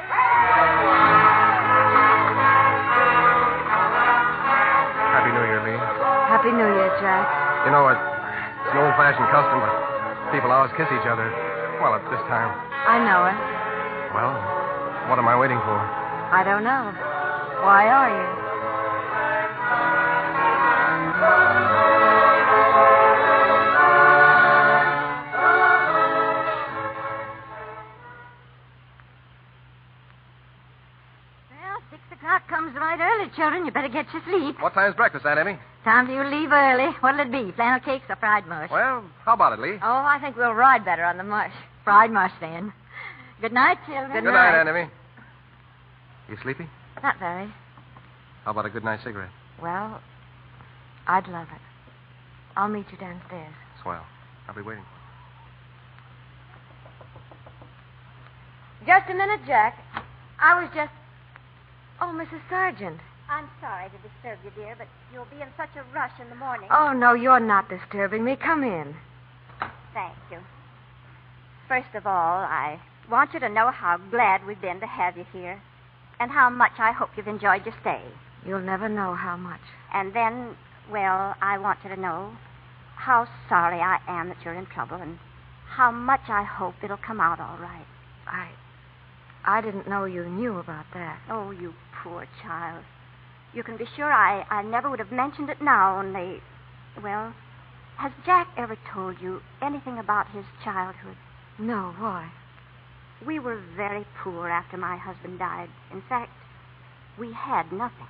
Happy New Year, Lee. Happy New Year, Jack. You know, it's an old-fashioned custom, but people always kiss each other. Well, at this time. I know it. Well, what am I waiting for? I don't know. Why are you? Well, 6 o'clock comes right early, children. You better get your sleep. What time's breakfast, Aunt Emmy? Time for you to leave early. What'll it be? Flannel cakes or fried mush? Well, how about it, Lee? Oh, I think we'll ride better on the mush. Fried mush, then. Good night, children. Good night, Aunt Emmy. You sleepy? Not very. How about a good night cigarette? Well, I'd love it. I'll meet you downstairs. Swell. I'll be waiting. Just a minute, Jack. I was just... Oh, Mrs. Sargent. I'm sorry to disturb you, dear, but you'll be in such a rush in the morning. Oh, no, you're not disturbing me. Come in. Thank you. First of all, I want you to know how glad we've been to have you here, and how much I hope you've enjoyed your stay. You'll never know how much. And then, well, I want you to know how sorry I am that you're in trouble, and how much I hope it'll come out all right. I didn't know you knew about that. Oh, you poor child. You can be sure I never would have mentioned it now, only, well, has Jack ever told you anything about his childhood? No, why? We were very poor after my husband died. In fact, we had nothing.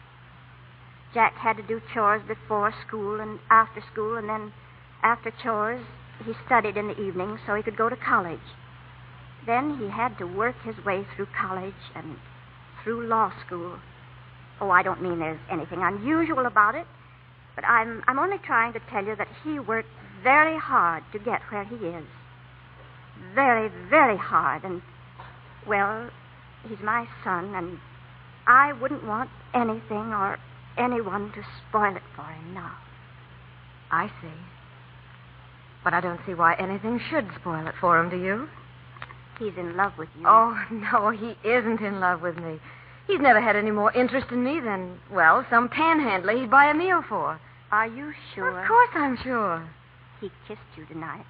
Jack had to do chores before school and after school, and then after chores, he studied in the evening so he could go to college. Then he had to work his way through college and through law school. Oh, I don't mean there's anything unusual about it, but I'm only trying to tell you that he worked very hard to get where he is. Very, very hard. And, well, he's my son, and I wouldn't want anything or anyone to spoil it for him now. I see. But I don't see why anything should spoil it for him, do you? He's in love with you. Oh, no, he isn't in love with me. He's never had any more interest in me than, well, some panhandler he'd buy a meal for. Are you sure? Of course I'm sure. He kissed you tonight.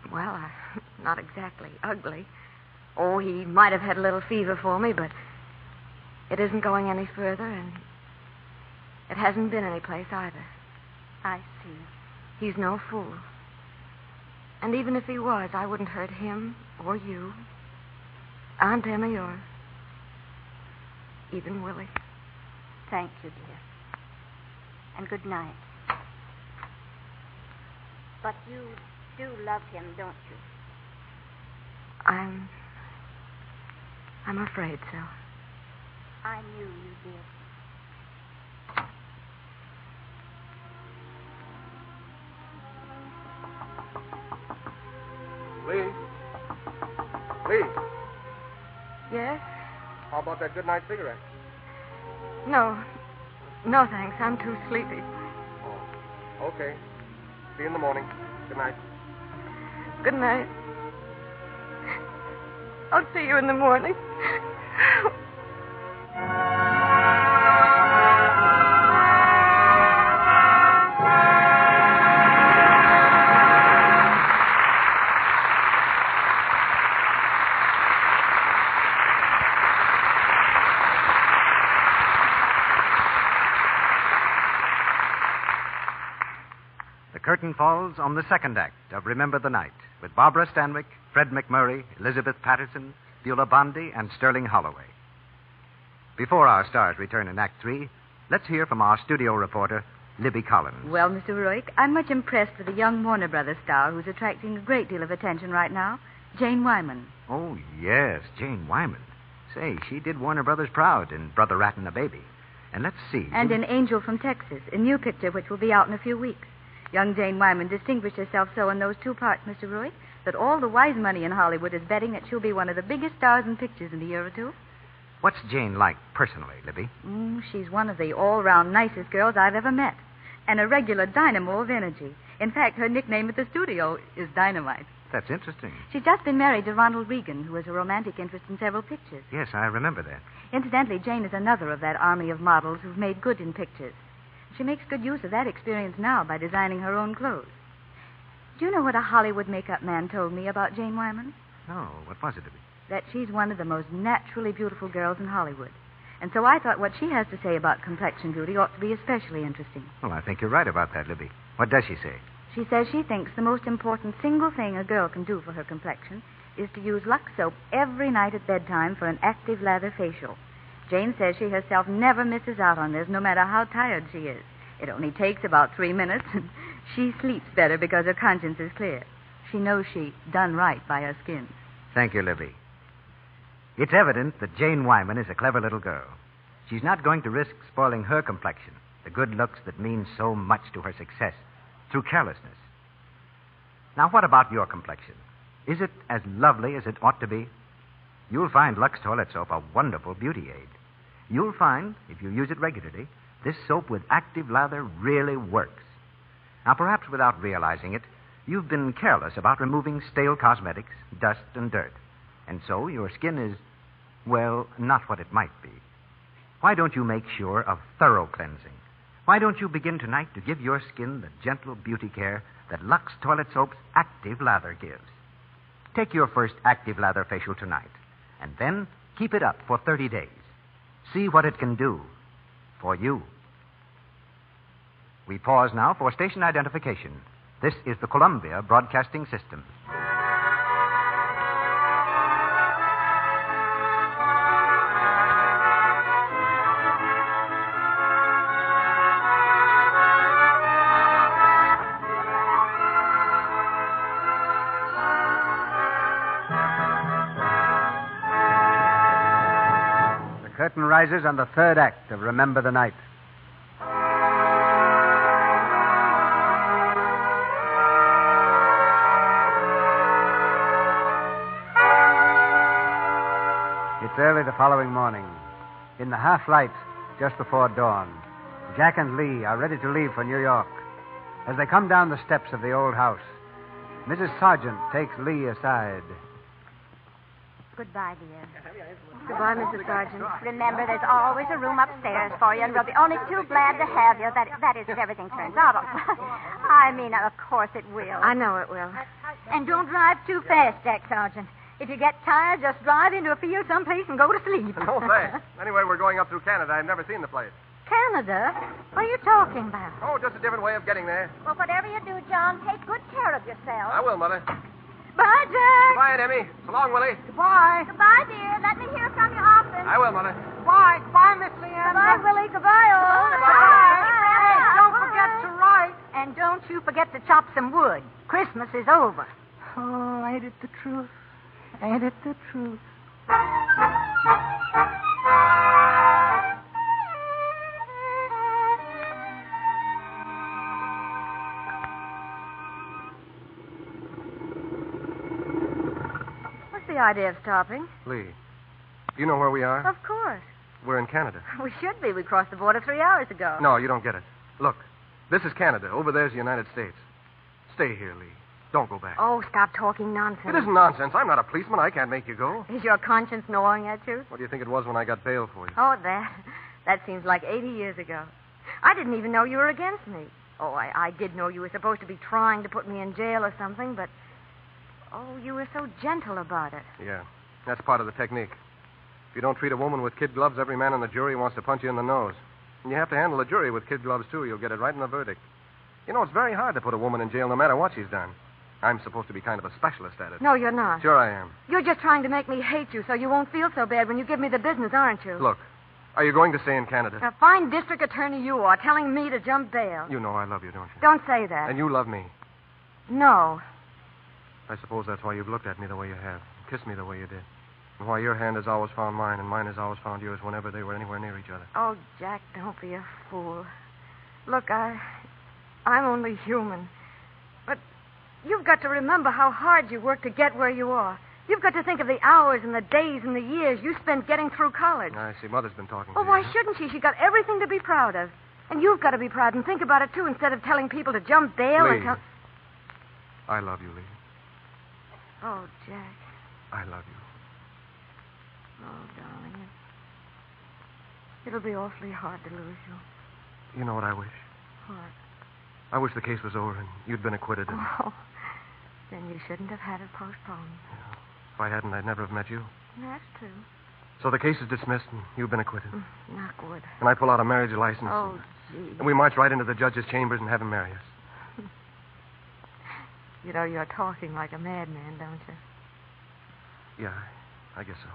Well, not exactly ugly. Oh, he might have had a little fever for me, but it isn't going any further, and it hasn't been any place either. I see. He's no fool. And even if he was, I wouldn't hurt him or you, Aunt Emmy, or even Willie. Thank you, dear. And good night. But you do love him, don't you? I'm afraid so. I knew you did. Lee? Lee? Yes? How about that good night cigarette? No. No, thanks. I'm too sleepy. Oh, okay. See you in the morning. Good night. Good night. I'll see you in the morning. The curtain falls on the second act of Remember the Night with Barbara Stanwyck, Fred MacMurray, Elizabeth Patterson, Beulah Bondi, and Sterling Holloway. Before our stars return in Act 3, let's hear from our studio reporter, Libby Collins. Well, Mr. Rourke, I'm much impressed with the young Warner Brothers star who's attracting a great deal of attention right now, Jane Wyman. Oh, yes, Jane Wyman. Say, she did Warner Brothers proud in Brother Rat and the Baby. And let's see. And in Angel from Texas, a new picture which will be out in a few weeks. Young Jane Wyman distinguished herself so in those two parts, Mr. Ruick, that all the wise money in Hollywood is betting that she'll be one of the biggest stars in pictures in a year or two. What's Jane like personally, Libby? She's one of the all-round nicest girls I've ever met. And a regular dynamo of energy. In fact, her nickname at the studio is Dynamite. That's interesting. She's just been married to Ronald Reagan, who has a romantic interest in several pictures. Yes, I remember that. Incidentally, Jane is another of that army of models who've made good in pictures. She makes good use of that experience now by designing her own clothes. Do you know what a Hollywood makeup man told me about Jane Wyman? Oh, what was it, Libby? That she's one of the most naturally beautiful girls in Hollywood. And so I thought what she has to say about complexion beauty ought to be especially interesting. Well, I think you're right about that, Libby. What does she say? She says she thinks the most important single thing a girl can do for her complexion is to use Lux soap every night at bedtime for an active lather facial. Jane says she herself never misses out on this, no matter how tired she is. It only takes about 3 minutes, and she sleeps better because her conscience is clear. She knows she done right by her skin. Thank you, Libby. It's evident that Jane Wyman is a clever little girl. She's not going to risk spoiling her complexion, the good looks that mean so much to her success, through carelessness. Now, what about your complexion? Is it as lovely as it ought to be? You'll find Lux Toilet Soap a wonderful beauty aid. You'll find, if you use it regularly, this soap with active lather really works. Now, perhaps without realizing it, you've been careless about removing stale cosmetics, dust, and dirt. And so your skin is, well, not what it might be. Why don't you make sure of thorough cleansing? Why don't you begin tonight to give your skin the gentle beauty care that Lux Toilet Soap's active lather gives? Take your first active lather facial tonight, and then keep it up for 30 days. See what it can do for you. We pause now for station identification. This is the Columbia Broadcasting System. The curtain rises on the third act of Remember the Night. It's early the following morning. In the half-light, just before dawn, Jack and Lee are ready to leave for New York. As they come down the steps of the old house, Mrs. Sargent takes Lee aside. Goodbye, dear. Goodbye, Mrs. Sargent. Remember, there's always a room upstairs for you, and we'll be only too glad to have you. That is, if everything turns out. I mean, of course it will. I know it will. And don't drive too fast, Jack Sargent. If you get tired, just drive into a field someplace and go to sleep. No, thanks. Anyway, we're going up through Canada. I've never seen the place. Canada? What are you talking about? Oh, just a different way of getting there. Well, whatever you do, John, take good care of yourself. I will, Mother. Bye, Jack. Goodbye, Aunt Emmy. So long, Willie. Goodbye. Goodbye, dear. Let me hear from you often. I will, Mother. Goodbye. Goodbye, Miss Leanne. Goodbye, Willie. Goodbye, all. Hey, don't forget to write. And don't you forget to chop some wood. Christmas is over. Oh, ain't it the truth? Ain't it the truth? What's the idea of stopping? Lee, do you know where we are? Of course. We're in Canada. We should be. We crossed the border 3 hours ago. No, you don't get it. Look, this is Canada. Over there's the United States. Stay here, Lee. Don't go back. Oh, stop talking nonsense. It isn't nonsense. I'm not a policeman. I can't make you go. Is your conscience gnawing at you? What do you think it was when I got bail for you? Oh, that seems like 80 years ago. I didn't even know you were against me. Oh, I did know you were supposed to be trying to put me in jail or something, but... Oh, you were so gentle about it. Yeah, that's part of the technique. If you don't treat a woman with kid gloves, every man on the jury wants to punch you in the nose. And you have to handle the jury with kid gloves, too. You'll get it right in the verdict. You know, it's very hard to put a woman in jail no matter what she's done. I'm supposed to be kind of a specialist at it. No, you're not. Sure I am. You're just trying to make me hate you so you won't feel so bad when you give me the business, aren't you? Look, are you going to stay in Canada? A fine district attorney you are, telling me to jump bail. You know I love you, don't you? Don't say that. And you love me. No. I suppose that's why you've looked at me the way you have, kissed me the way you did. And why your hand has always found mine and mine has always found yours whenever they were anywhere near each other. Oh, Jack, don't be a fool. Look, I'm only human. But you've got to remember how hard you worked to get where you are. You've got to think of the hours and the days and the years you spent getting through college. I see. Mother's been talking Well, to why you. shouldn't she? She got everything to be proud of. And you've got to be proud and think about it, too, instead of telling people to jump bail Lee. and tell... I love you, Lee. Oh, Jack. I love you. Oh, darling. It'll be awfully hard to lose you. You know what I wish? What? I wish the case was over and you'd been acquitted. And... Oh, then you shouldn't have had it postponed. Yeah. If I hadn't, I'd never have met you. That's true. So the case is dismissed and you've been acquitted. Not good. And I pull out a marriage license. Oh, gee. And we march right into the judge's chambers and have him marry us. You know, you're talking like a madman, don't you? Yeah, I guess so.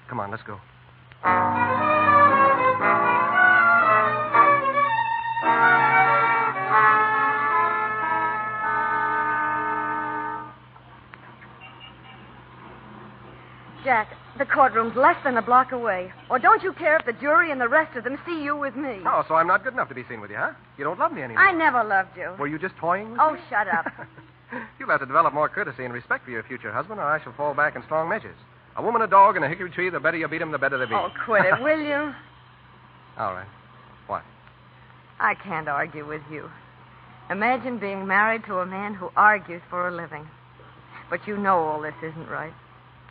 Come on, let's go. Jack, the courtroom's less than a block away. Or don't you care if the jury and the rest of them see you with me? Oh, so I'm not good enough to be seen with you, huh? You don't love me anymore. I never loved you. Were you just toying with Oh, me? shut up. You'll have to develop more courtesy and respect for your future husband, or I shall fall back in strong measures. A woman, a dog, and a hickory tree, the better you beat 'em, the better they be. Oh, quit it, will you? All right. What? I can't argue with you. Imagine being married to a man who argues for a living. But you know all this isn't right.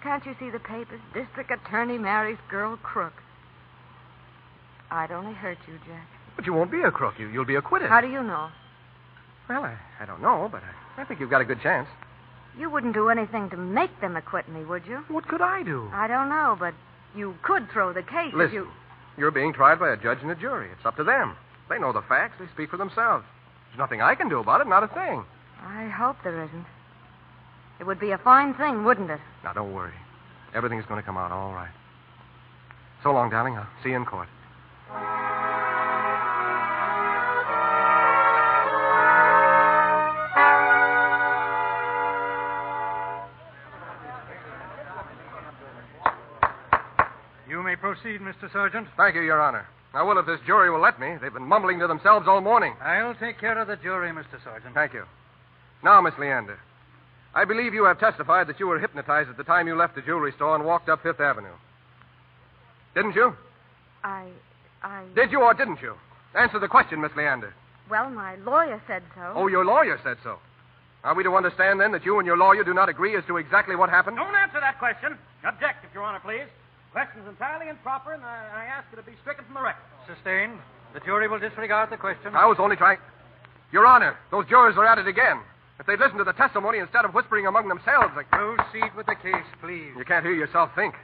Can't you see the papers? District attorney marries girl crook. I'd only hurt you, Jack. But you won't be a crook. You'll be acquitted. How do you know? Well, I don't know, but I think you've got a good chance. You wouldn't do anything to make them acquit me, would you? What could I do? I don't know, but you could throw the case if Listen, you... you're being tried by a judge and a jury. It's up to them. They know the facts. They speak for themselves. There's nothing I can do about it, not a thing. I hope there isn't. It would be a fine thing, wouldn't it? Now, don't worry. Everything's going to come out all right. So long, darling. I'll see you in court. You may proceed, Mr. Sergeant. Thank you, Your Honor. I will if this jury will let me. They've been mumbling to themselves all morning. I'll take care of the jury, Mr. Sergeant. Thank you. Now, Miss Leander, I believe you have testified that you were hypnotized at the time you left the jewelry store and walked up Fifth Avenue. Didn't you? I... Did you or didn't you? Answer the question, Miss Leander. Well, my lawyer said so. Oh, your lawyer said so. Are we to understand, then, that you and your lawyer do not agree as to exactly what happened? Don't answer that question. Object, if Your Honor, please. Question's entirely improper, and I ask it to be stricken from the record. Sustained. The jury will disregard the question. I was only trying... Your Honor, those jurors are at it again. If they'd listened to the testimony instead of whispering among themselves... Proceed with the case, please. You can't hear yourself think.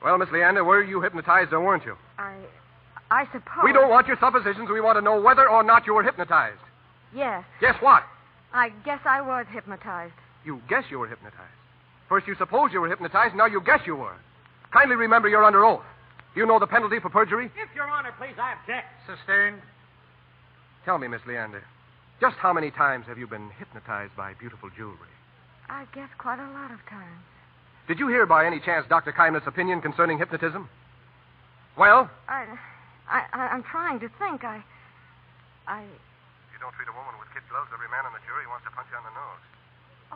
Well, Miss Leander, were you hypnotized or weren't you? I suppose... We don't want your suppositions. We want to know whether or not you were hypnotized. Yes. Guess what? I guess I was hypnotized. You guess you were hypnotized. First you suppose you were hypnotized, now you guess you were. Kindly remember you're under oath. Do you know the penalty for perjury? If Your Honor, please, I object. Sustained. Tell me, Miss Leander, just how many times have you been hypnotized by beautiful jewelry? I guess quite a lot of times. Did you hear by any chance Dr. Keimlitz's opinion concerning hypnotism? Well? I'm trying to think. If you don't treat a woman with kid gloves, every man on the jury wants to punch you on the nose.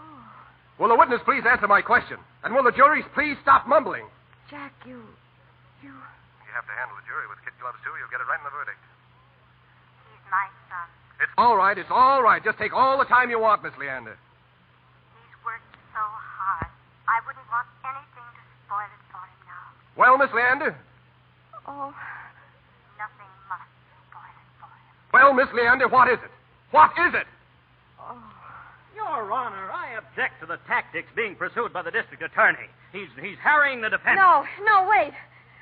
Oh. Will the witness please answer my question? And will the jury please stop mumbling? Jack, you... You have to handle the jury with kid gloves, too. You'll get it right in the verdict. He's my son. It's all right. It's all right. Just take all the time you want, Miss Leander. He's worked so hard. I wouldn't want anything to spoil it for him now. Well, Miss Leander? Oh. Nothing must spoil it for him. Well, Miss Leander, what is it? What is it? Oh. Your Honor, I object to the tactics being pursued by the district attorney. He's harrying the defense. No, wait.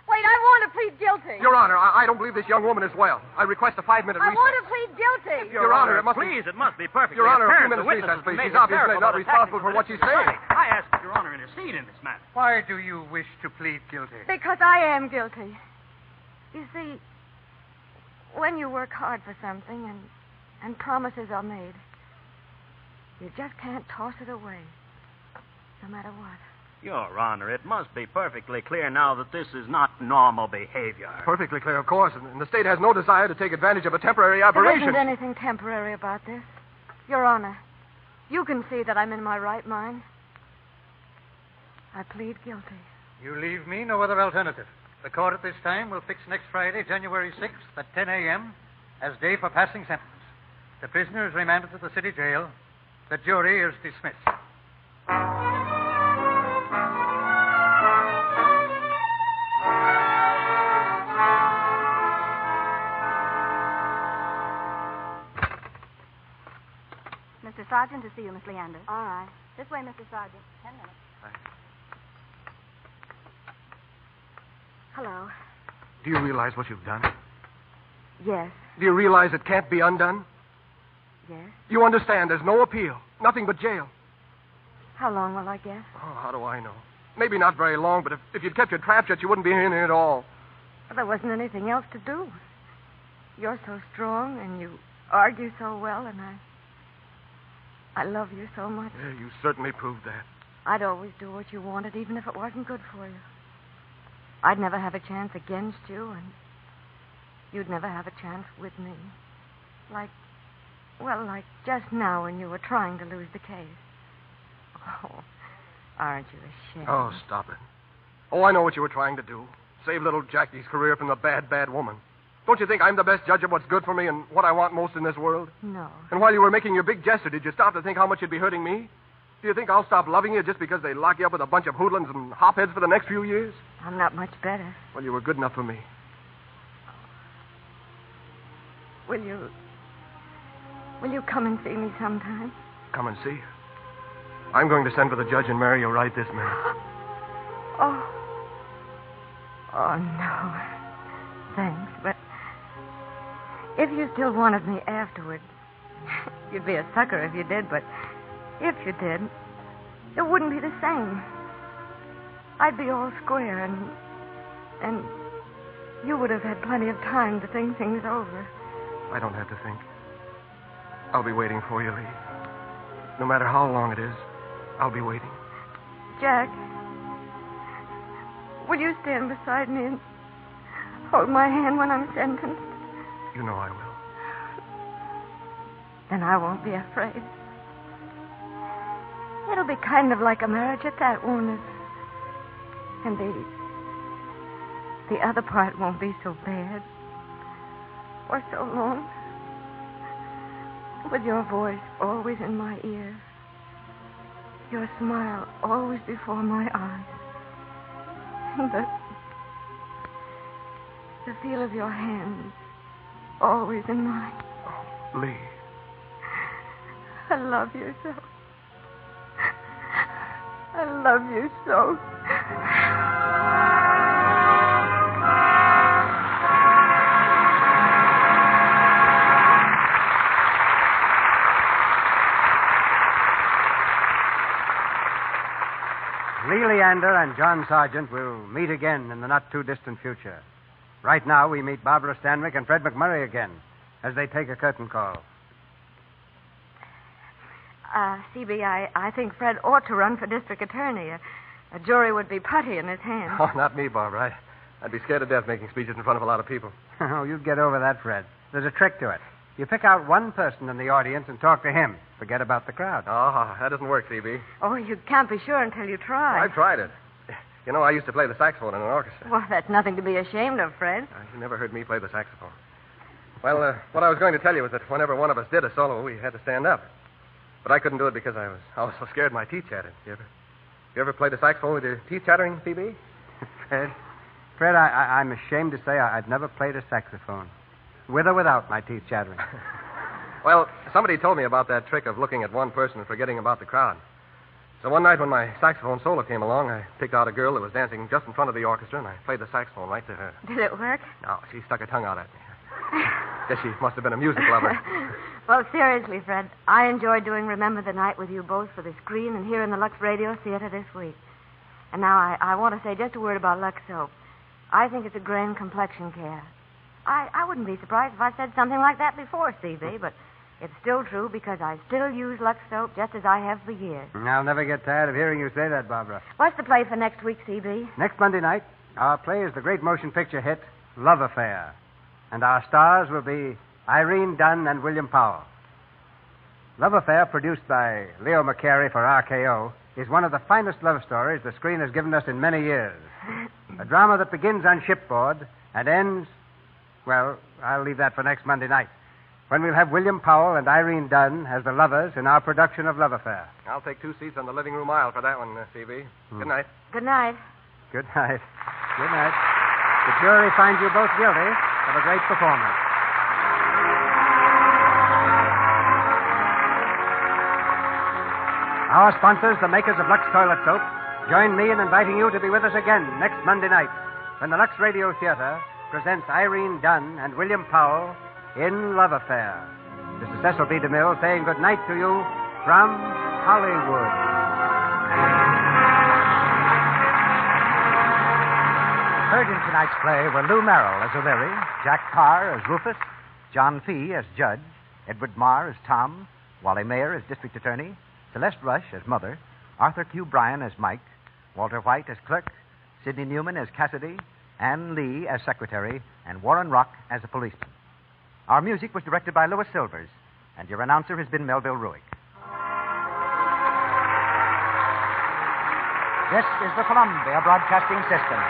Wait, I want to plead guilty. Your Honor, I don't believe this young woman is well. I request a 5-minute recess. I want to plead guilty. Your Honor, it must please, it must be perfectly Your Honor, a few apparent. minutes recess, please. Made He's obviously hysterical not by the responsible tactics for of what the she's saying. I ask that Your Honor intercede in this matter. Why do you wish to plead guilty? Because I am guilty. You see, when you work hard for something and promises are made, you just can't toss it away, no matter what. Your Honor, it must be perfectly clear now that this is not normal behavior. Perfectly clear, of course. And the state has no desire to take advantage of a temporary There aberration. isn't anything temporary about this. Your Honor, you can see that I'm in my right mind. I plead guilty. You leave me no other alternative. The court at this time will fix next Friday, January 6th at 10 a.m. as day for passing sentence. The prisoner is remanded to the city jail. The jury is dismissed. Mr. Sergeant, to see you, Miss Leander. All right. This way, Mr. Sergeant. 10 minutes. Hello. Do you realize what you've done? Yes. Do you realize it can't be undone? Yes. You understand there's no appeal. Nothing but jail. How long will I get? Oh, how do I know? Maybe not very long, but if you'd kept your trap shut, you wouldn't be in here at all. Well, there wasn't anything else to do. You're so strong, and you argue so well, and I love you so much. Yeah, you certainly proved that. I'd always do what you wanted, even if it wasn't good for you. I'd never have a chance against you, and you'd never have a chance with me. Like just now when you were trying to lose the case. Oh, aren't you ashamed? Oh, stop it. Oh, I know what you were trying to do. Save little Jackie's career from the bad, bad woman. Don't you think I'm the best judge of what's good for me and what I want most in this world? No. And while you were making your big gesture, did you stop to think how much you'd be hurting me? Do you think I'll stop loving you just because they lock you up with a bunch of hoodlums and hopheads for the next few years? I'm not much better. Well, you were good enough for me. Will you come and see me sometime? Come and see you. I'm going to send for the judge and marry you right this minute. Oh, no. Thanks, but if you still wanted me afterwards, you'd be a sucker if you did, but if you did, it wouldn't be the same. I'd be all square, and you would have had plenty of time to think things over. I don't have to think. I'll be waiting for you, Lee. No matter how long it is, I'll be waiting. Jack, will you stand beside me and hold my hand when I'm sentenced? You know I will. Then I won't be afraid. It'll be kind of like a marriage at that, won't it? And the other part won't be so bad. Or so long. With your voice always in my ear. Your smile always before my eyes. And the feel of your hands always in mine. Oh, Lee. I love you so. I love you so. Lee Leander and John Sargent will meet again in the not-too-distant future. Right now, we meet Barbara Stanwyck and Fred MacMurray again as they take a curtain call. CB, I think Fred ought to run for district attorney. A jury would be putty in his hands. Oh, not me, Barbara. I'd be scared to death making speeches in front of a lot of people. Oh, you'd get over that, Fred. There's a trick to it. You pick out one person in the audience and talk to him. Forget about the crowd. Oh, that doesn't work, CB. Oh, you can't be sure until you try. I've tried it. You know, I used to play the saxophone in an orchestra. Well, that's nothing to be ashamed of, Fred. You never heard me play the saxophone. Well, what I was going to tell you was that whenever one of us did a solo, we had to stand up. But I couldn't do it because I was so scared my teeth chattered. You ever play the saxophone with your teeth chattering, CB? Fred, I'm ashamed to say I've never played a saxophone. With or without my teeth chattering. Well, somebody told me about that trick of looking at one person and forgetting about the crowd. So one night when my saxophone solo came along, I picked out a girl that was dancing just in front of the orchestra, and I played the saxophone right to her. Did it work? No, she stuck her tongue out at me. Guess she must have been a music lover. Well, seriously, Fred, I enjoyed doing Remember the Night with you both for the screen and here in the Lux Radio Theater this week. And now I want to say just a word about Lux Soap. I think it's a grand complexion care. I wouldn't be surprised if I said something like that before, CB, but It's still true because I still use Lux soap just as I have for years. I'll never get tired of hearing you say that, Barbara. What's the play for next week, CB? Next Monday night, our play is the great motion picture hit, Love Affair. And our stars will be Irene Dunn and William Powell. Love Affair, produced by Leo McCarey for RKO, is one of the finest love stories the screen has given us in many years. A drama that begins on shipboard and ends, well, I'll leave that for next Monday night, when we'll have William Powell and Irene Dunn as the lovers in our production of Love Affair. I'll take 2 seats on the living room aisle for that one, C.B. Good night. Good night. Good night. Good night. The jury finds you both guilty of a great performance. Our sponsors, the makers of Lux Toilet Soap, join me in inviting you to be with us again next Monday night when the Lux Radio Theater presents Irene Dunn and William Powell in Love Affair. This is Cecil B. DeMille saying good night to you from Hollywood. Heard in tonight's play were Lou Merrill as O'Leary, Jack Carr as Rufus, John Fee as Judge, Edward Marr as Tom, Wally Mayer as District Attorney, Celeste Rush as Mother, Arthur Q. Bryan as Mike, Walter White as Clerk, Sidney Newman as Cassidy, Ann Lee as Secretary, and Warren Rock as a policeman. Our music was directed by Louis Silvers, and your announcer has been Melville Ruick. This is the Columbia Broadcasting System.